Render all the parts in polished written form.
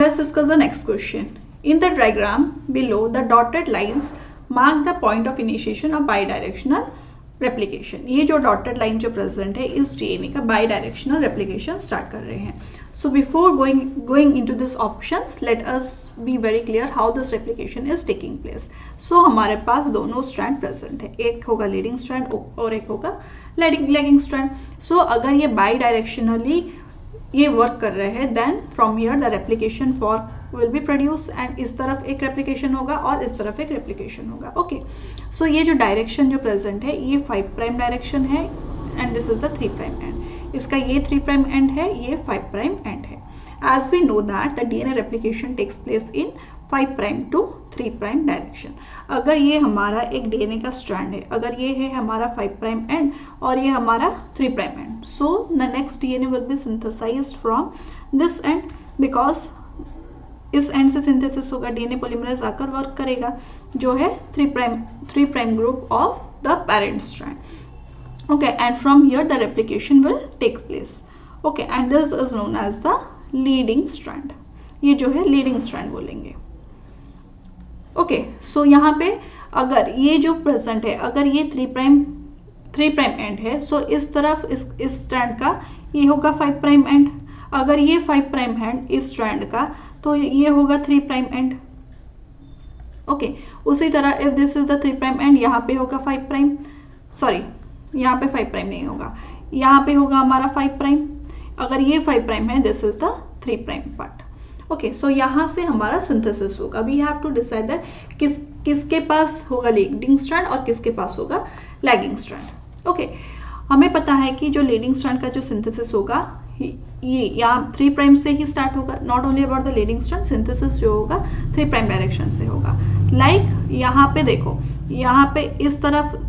Let's discuss the next question. In the diagram below, the dotted lines mark the point of initiation of bidirectional replication. ये जो dotted line जो present है इस DNA का bidirectional replication start कर रहे हैं. So before going into this options, let us be very clear how this replication is taking place. So हमारे पास दोनों strand present है, एक होगा leading strand और एक होगा lagging strand. So अगर ये bidirectionally ये वर्क कर रहे हैं then from here the replication fork will be produce and इस तरफ एक रेप्लिकेशन होगा और इस तरफ एक रेप्लिकेशन होगा. ओके, सो ये जो डायरेक्शन जो प्रेजेंट है ये 5 प्राइम डायरेक्शन है and this is the 3 prime end. इसका ये 3 प्राइम एंड है, ये 5 प्राइम एंड है. As we know that the DNA replication takes place in 5 prime to 3 prime direction. अगर ये हमारा एक डीएनए का स्ट्रैंड है, अगर ये है हमारा 5 प्राइम एंड और ये हमारा 3 prime end, so the next DNA will be synthesized from this end, because इस एंड से सिंथेसिस होगा, डीएनए पॉलीमरेज आकर वर्क करेगा जो है 3 prime group of the parent strand. Okay, and from here the replication will take place. Okay, and this is known as the leading strand. ये जो है लीडिंग स्ट्रैंड बोलेंगे. ओके, सो यहाँ पे अगर ये जो प्रेजेंट है, अगर ये 3 प्राइम एंड है, सो इस तरफ इस स्ट्रैंड का ये होगा 5 प्राइम एंड. अगर ये 5 प्राइम एंड इस स्ट्रैंड का तो ये होगा 3 प्राइम एंड. ओके, उसी तरह if this is the 3 prime and, यहाँ पे होगा 5 प्राइम, सॉरी यहाँ पे 5 प्राइम नहीं होगा, यहाँ पे होगा हमारा 5 प्राइम. अगर ये 5 प्राइम है, this is the 3 prime part. Okay, so यहाँ से हमारा सिंथेसिस होगा. We have to decide that किसके पास होगा लीडिंग स्ट्रैंड और किसके पास होगा लैगिंग स्ट्रैंड. ओके, हमें पता है कि जो लीडिंग स्ट्रैंड का जो सिंथेसिस होगा ये यहाँ 3 प्राइम से ही स्टार्ट होगा. Not only about the leading strand, synthesis जो होगा 3 प्राइम डायरेक्शन से होगा. लाइक यहाँ पे देखो, यहाँ पे इस तरफ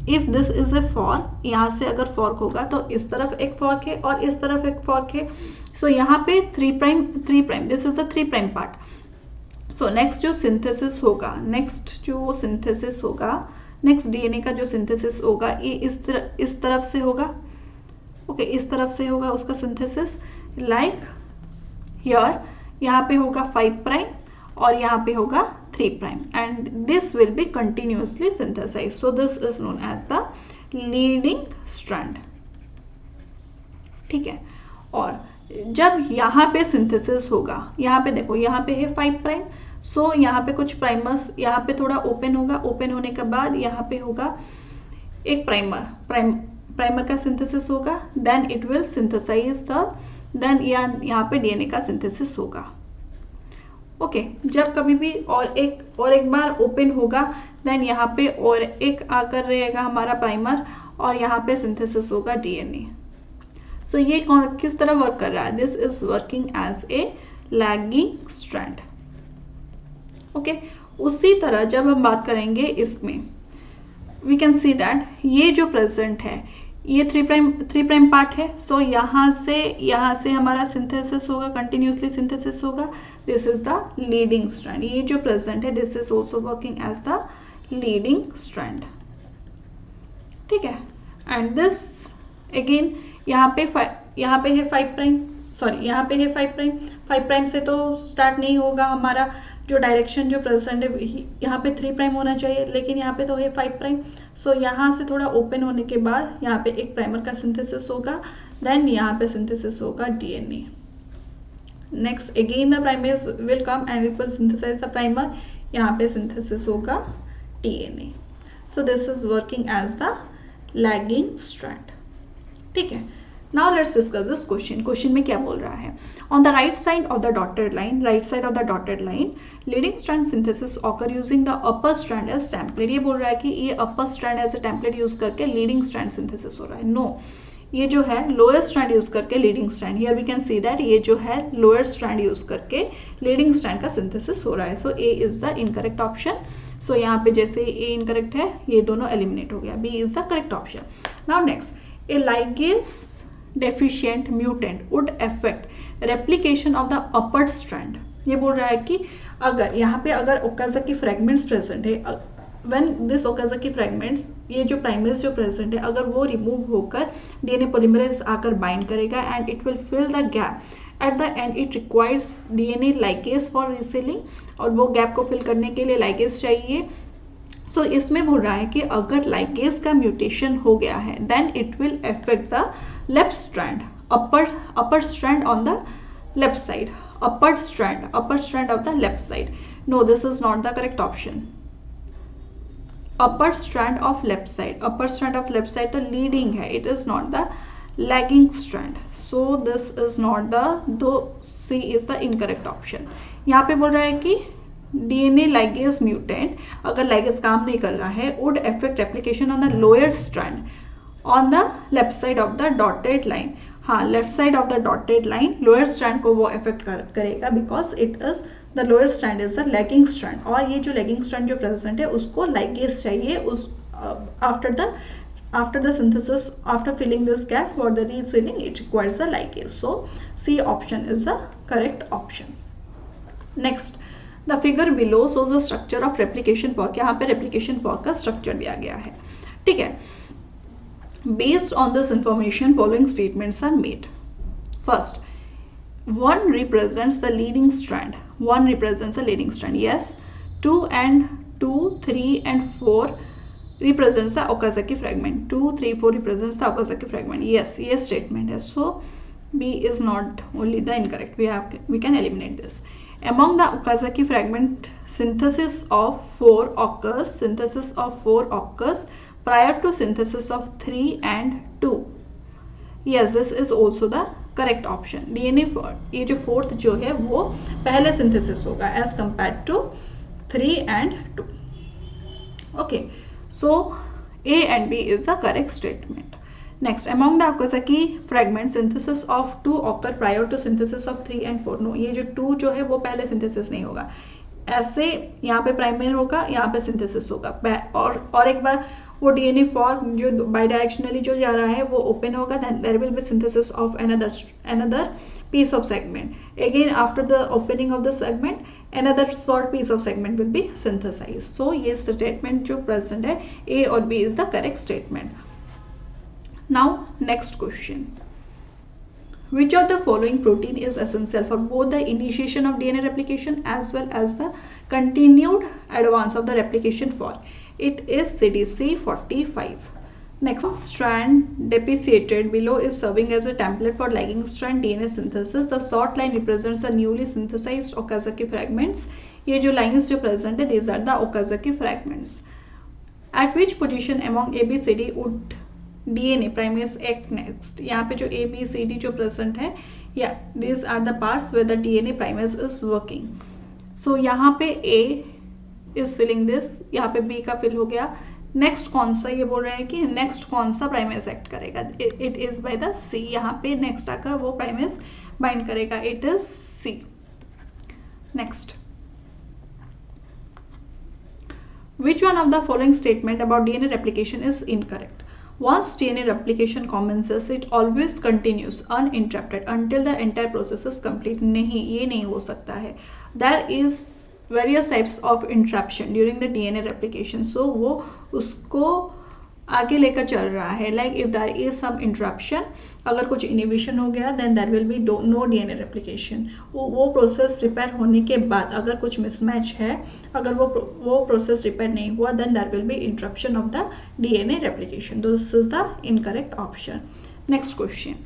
if this is a fork, यहाँ से अगर फॉर्क होगा तो इस तरफ एक फॉर्क है और इस तरफ एक फॉर्क है. सो यहाँ पे 3 prime, this is the 3 prime part. So next जो सिंथेसिस होगा, नेक्स्ट डीएनए का जो सिंथेसिस होगा ये इस तरफ से होगा. ओके, इस तरफ से होगा उसका सिंथेसिस. लाइक हियर यहाँ पे होगा 5 प्राइम और यहाँ पे होगा 3 prime end this will be continuously synthesize. So this is known as the leading strand. ठीक है, और जब यहाँ पे सिंथेसिस होगा, यहाँ पे देखो, यहाँ पे है 5 प्राइम, सो यहाँ पे कुछ प्राइमर्स यहाँ पे थोड़ा ओपन होगा. ओपन होने के बाद यहाँ पे होगा एक प्राइमर का सिंथेसिस होगा. Then it will synthesize then यहाँ पे डीएनए का सिंथेसिस होगा. ओके, जब कभी भी और एक बार ओपन होगा देन यहाँ पे और एक आकर रहेगा हमारा प्राइमर और यहाँ पे सिंथेसिस होगा डीएनए. सो ये किस तरह वर्क कर रहा है? This is working as a lagging strand. Okay, उसी तरह जब हम बात करेंगे इसमें, वी कैन सी दैट ये जो प्रेजेंट है ये 3 प्राइम पार्ट है. सो यहाँ से हमारा सिंथेसिस होगा, कंटिन्यूसली सिंथेसिस होगा. This is the leading strand. ये जो प्रेजेंट है this is also working as the leading strand. ठीक है, एंड दिस अगेन यहाँ पे है 5 प्राइम, सॉरी यहाँ पे है 5 प्राइम. 5 प्राइम से तो स्टार्ट नहीं होगा हमारा जो डायरेक्शन जो प्रेजेंट है, यहाँ पे 3 प्राइम होना चाहिए, लेकिन यहाँ पे तो है 5 प्राइम. सो यहाँ से थोड़ा ओपन होने के बाद यहाँ पे एक प्राइमर का सिंथेसिस होगा. देन यहाँ पे सिंथेसिस होगा DNA. Next again the primase will come and it will synthesize the primer. यहाँ पे सिंथेसिस होगा DNA. So this is working as the lagging strand. ठीक है, now let's discuss this question. Question में क्या बोल रहा है? On the right side of the dotted line leading strand synthesis occur using the upper strand as template. ये बोल रहा है कि ये upper strand as a template use करके लीडिंग स्ट्रैंड सिंथेसिस हो रहा है. नो, ये जो है लोअर स्ट्रैंड यूज करके leading strand, here we can see that ये जो है लोअर स्ट्रैंड यूज करके लीडिंग स्ट्रैंड का सिंथेसिस हो रहा है. So A is the incorrect option. सो यहाँ पे जैसे ए इनकरेक्ट है, ये दोनों एलिमिनेट हो गया. B is the correct option. Now next, a ligase deficient mutant would affect replication of the upper strand. ये बोल रहा है कि अगर ओकाज़की फ्रेगमेंट्स प्रेजेंट है, व्हेन दिस ओकाज़की फ्रेगमेंट्स, ये जो प्राइमेज जो प्रेजेंट है, अगर वो रिमूव होकर डीएनए पॉलीमरेज आकर बाइंड करेगा and it will fill the gap at the end it requires DNA ligase for resealing, और वो गैप को फिल करने के लिए लाइगेज चाहिए. सो इसमें बोल रहा है कि अगर लाइगेज का म्यूटेशन हो गया है then it will affect the left strand, upper strand on the left side, upper strand of the left side. No, this is not the correct option. upper strand of left side तो leading है, it is not the lagging strand. So this is not the, though C is the incorrect option. यहाँ पे बोल रहा है कि DNA ligase mutant अगर ligase काम नहीं कर रहा है would affect replication on the lower strand on the left side of the dotted line. हाँ, left side of the dotted line lower strand को वो अफेक्ट करेगा because it is the lower strand is the lagging strand, और ये जो lagging strand जो present है उसको लाइगेज चाहिए उस after the synthesis, after filling this gap for the resealing, it requires the ligase. So C option is the correct option. Next, the figure below shows the structure of replication fork. यहाँ पे replication fork का structure दिया गया है. ठीक है. Based on this information, following statements are made. First, 1 represents the leading strand. 1 represents the leading strand. Yes. 2 and 2, 3 and 4 represents the Okazaki fragment. 2, 3, 4 represents the Okazaki fragment. Yes, yes statement is. So B is not only the incorrect. We can eliminate this. Among the Okazaki fragment, synthesis of 4 occurs prior to synthesis of 3 and 2. Yes, this is also the correct option. DNA ये जो fourth जो है वो पहले synthesis होगा as compared to 3 and 2. Okay, so A and B is the correct statement. Next, among the Okazaki fragments, synthesis of 2 occur prior to synthesis of 3 and 4. No, ये जो 2 जो है वो पहले synthesis नहीं होगा. ऐसे यहाँ पे प्राइमर होगा, यहाँ पे सिंथेसिस होगा, और एक बार वो DNA फॉर्म जो बाइडायरेक्शनली जो जा रहा है वो ओपन होगा, then there will be synthesis of another piece of segment. Again, after the opening of the segment, another short piece of segment will be synthesized. So ये statement जो present है A और B is the correct statement. Now next question. Which of the following protein is essential for both the initiation of DNA replication as well as the continued advance of the replication fork? It is CDC45. Next, strand depreciated below is serving as a template for lagging strand DNA synthesis. The short line represents the newly synthesized Okazaki fragments. ये जो lines जो present है, these are the Okazaki fragments. At which position among ABCD would DNA primase act next? यहाँ पे जो ABCD जो present है, yeah, these are the parts where the DNA primase is working. So यहाँ पे A is filling this, यहाँ पे B का fill हो गया. नेक्स्ट कौन सा, ये बोल रहे हैं कि नेक्स्ट कौन सा प्राइमेस एक्ट करेगा? It is by the C. यहाँ पे नेक्स्ट आकर वो प्राइमेस बाइंड करेगा, it is C. Next, which one of the following statement about DNA replication is incorrect? Once DNA replication commences, it always continues uninterrupted until the entire process is complete. नहीं, ये नहीं हो सकता है. There is various types of interruption during the DNA replication. So वो उसको आगे लेकर चल रहा है. Like if there is some interruption, अगर कुछ inhibition हो गया, then there will be no DNA replication. वो process repair होने के बाद अगर कुछ mismatch है, अगर वो process repair नहीं हुआ, then there will be interruption of the DNA replication. This is the incorrect option. Next question.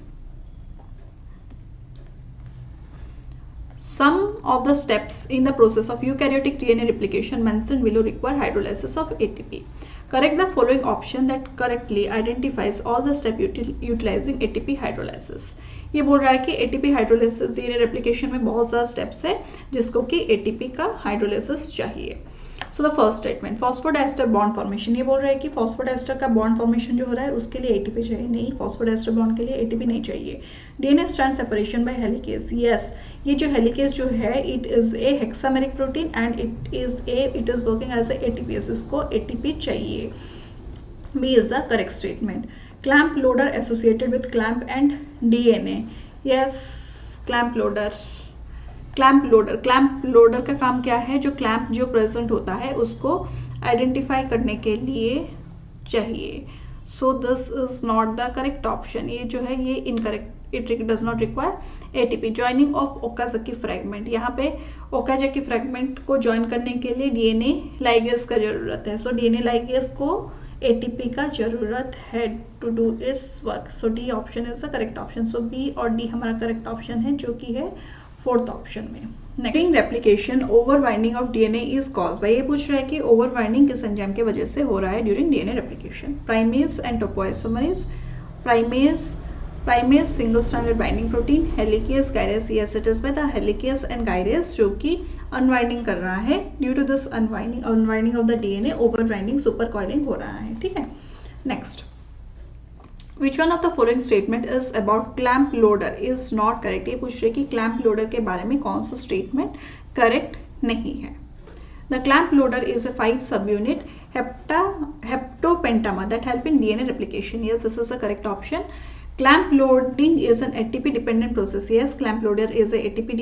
Some of the steps in the process of eukaryotic DNA replication mentioned below require hydrolysis of ATP. Correct the following option that correctly identifies all the steps utilizing ATP hydrolysis. ये बोल रहा है कि ATP hydrolysis DNA replication में बहुत सारे steps है जिसको कि ATP का hydrolysis चाहिए. So the first statement, phosphodiester bond formation. ये बोल रहा है कि phosphodiester का bond formation जो हो रहा है उसके लिए ATP चाहिए. नहीं, phosphodiester bond के लिए ATP नहीं चाहिए. DNA strand separation by helicase. Yes, ये जो helicase जो है, it is a hexameric protein and it is working as a ATPase. इसको ATP चाहिए. B is the correct statement. Clamp loader associated with clamp and DNA. Yes, clamp loader का काम क्या है? जो क्लैंप जो प्रेजेंट होता है उसको आइडेंटिफाई करने के लिए चाहिए. सो this is not the correct option. ये जो है ये incorrect it does not require ATP. Joining of Okazaki fragment, यहाँ पे Okazaki fragment को join करने के लिए DNA ligase का जरूरत है. So DNA ligase को ATP का जरूरत है to do its work. So D option is the correct option. So B और D हमारा correct option है, जो कि है फोर्थ ऑप्शन में. During replication, overwinding of DNA is caused by, ये पूछ रहा है कि overwinding किस एंजाइम की वजह से हो रहा है during DNA replication. Primase and topoisomerase. Primase single stranded binding protein, helicase, gyrase. Yes, it is by the helicase and gyrase जो कि unwinding कर रहा है. Due to this unwinding of the DNA, overwinding, supercoiling हो रहा है. ठीक है. Next. Which one of the following statement is about clamp loader is not correct? ये पूछ रहे कि clamp loader के बारे में कौन सा statement correct नहीं है. The clamp loader is a 5 subunit heptopentamer that help in DNA replication. Yes, this is the correct option. Clamp loading is an ATP dependent process. Yes, clamp loader is a ATP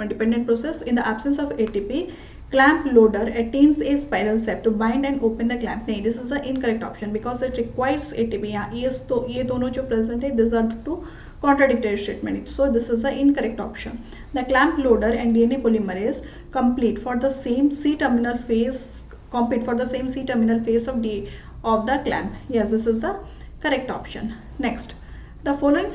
dependent process. In the absence of ATP, clamp loader attains a spiral step to bind and open the clamp. नहीं, this is the incorrect option because it requires ATP. यहाँ ये दोनों जो present है, these are the two contradictory statements. So this is the incorrect option. The clamp loader and DNA polymerase compete for the same C-terminal phase of the clamp. Yes, this is the correct option. Next. The following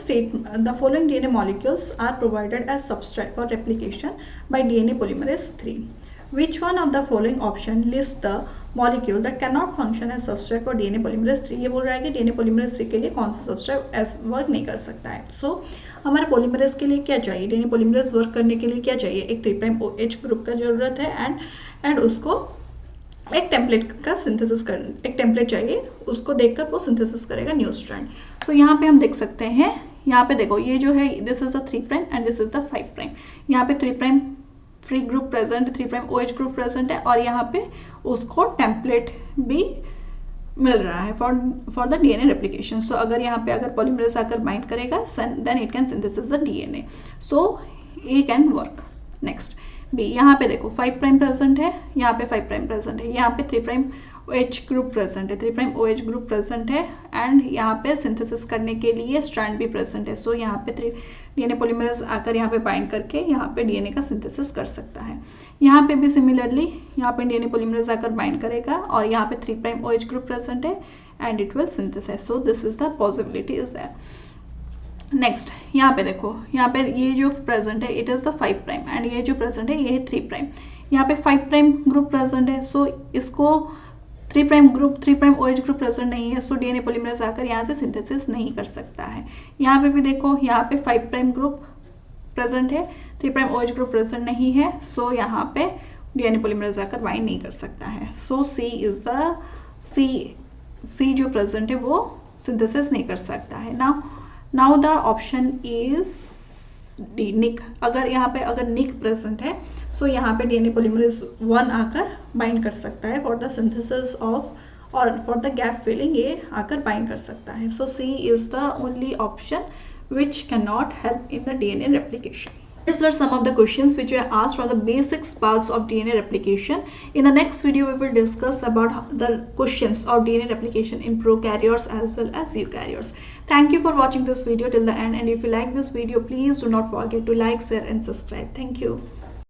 DNA molecules are provided as substrate for replication by DNA polymerase 3. Which one of the following option lists the molecule that cannot function as substrate for DNA polymerase 3? ये बोल रहा है कि DNA polymerase 3 के लिए कौन सा substrate as work नहीं कर सकता है. So हमारे polymerase के लिए क्या चाहिए? DNA polymerase वर्क करने के लिए क्या चाहिए? एक 3' OH ग्रुप का जरूरत है and उसको एक टेम्पलेट चाहिए, उसको देखकर वो सिंथेसिस करेगा न्यू स्ट्रैंड. सो यहाँ पे हम देख सकते हैं, यहाँ पे देखो ये जो है this is the 3' and this is the 5'. यहाँ पे 3' free group present, 3' OH group present है और यहाँ पे उसको टेम्पलेट भी मिल रहा है for the DNA replication. So अगर यहाँ पे अगर पॉलीमरेज आकर बाइंड करेगा then it can synthesis the DNA. So A can work. Next B, यहाँ पे देखो 5' प्रेजेंट है, यहाँ पे 5' प्रेजेंट है, यहाँ पे 3' OH ग्रुप प्रेजेंट है, 3' OH ग्रुप प्रेजेंट है एंड यहाँ पे सिंथेसिस करने के लिए स्ट्रैंड भी प्रेजेंट है. सो यहाँ पे DNA पॉलीमरेज आकर यहाँ पे बाइंड करके यहाँ पे DNA का सिंथेसिस कर सकता है. यहाँ पे भी सिमिलरली यहाँ पे DNA पॉलीमरेज आकर बाइंड करेगा और यहाँ पे 3' OH ग्रुप प्रेजेंट है and it will synthesize. So this is the possibility is there. Next यहाँ पे देखो, यहाँ पे ये जो प्रेजेंट है इट इज़ द 5' एंड ये जो प्रेजेंट है ये है 3'. यहाँ पे 5' ग्रुप प्रेजेंट है, सो इसको 3' OH ग्रुप प्रेजेंट नहीं है, सो DNA पॉलीमरेज आकर यहाँ से सिंथेसिस नहीं कर सकता है. यहाँ पे भी देखो, यहाँ पे 5' ग्रुप प्रेजेंट है, 3' OH ग्रुप प्रेजेंट नहीं है, सो यहाँ पे DNA पॉलीमरेज आकर बाइंड नहीं कर सकता है. सो सी जो प्रेजेंट है वो सिंथेसिस नहीं कर सकता है. Now the option is D, nick. अगर यहाँ पे अगर निक प्रेजेंट है सो यहाँ पे DNA पॉलीमरेज 1 आकर बाइंड कर सकता है फॉर द सिंथेसिस ऑफ और फॉर द गैप फिलिंग, ये आकर बाइंड कर सकता है. So C is the only option which cannot help in the DNA replication. These were some of the questions which were asked from the basics parts of DNA replication. In the next video, we will discuss about the questions of DNA replication in prokaryotes as well as eukaryotes. Thank you for watching this video till the end, and if you like this video, please do not forget to like, share and subscribe. Thank you.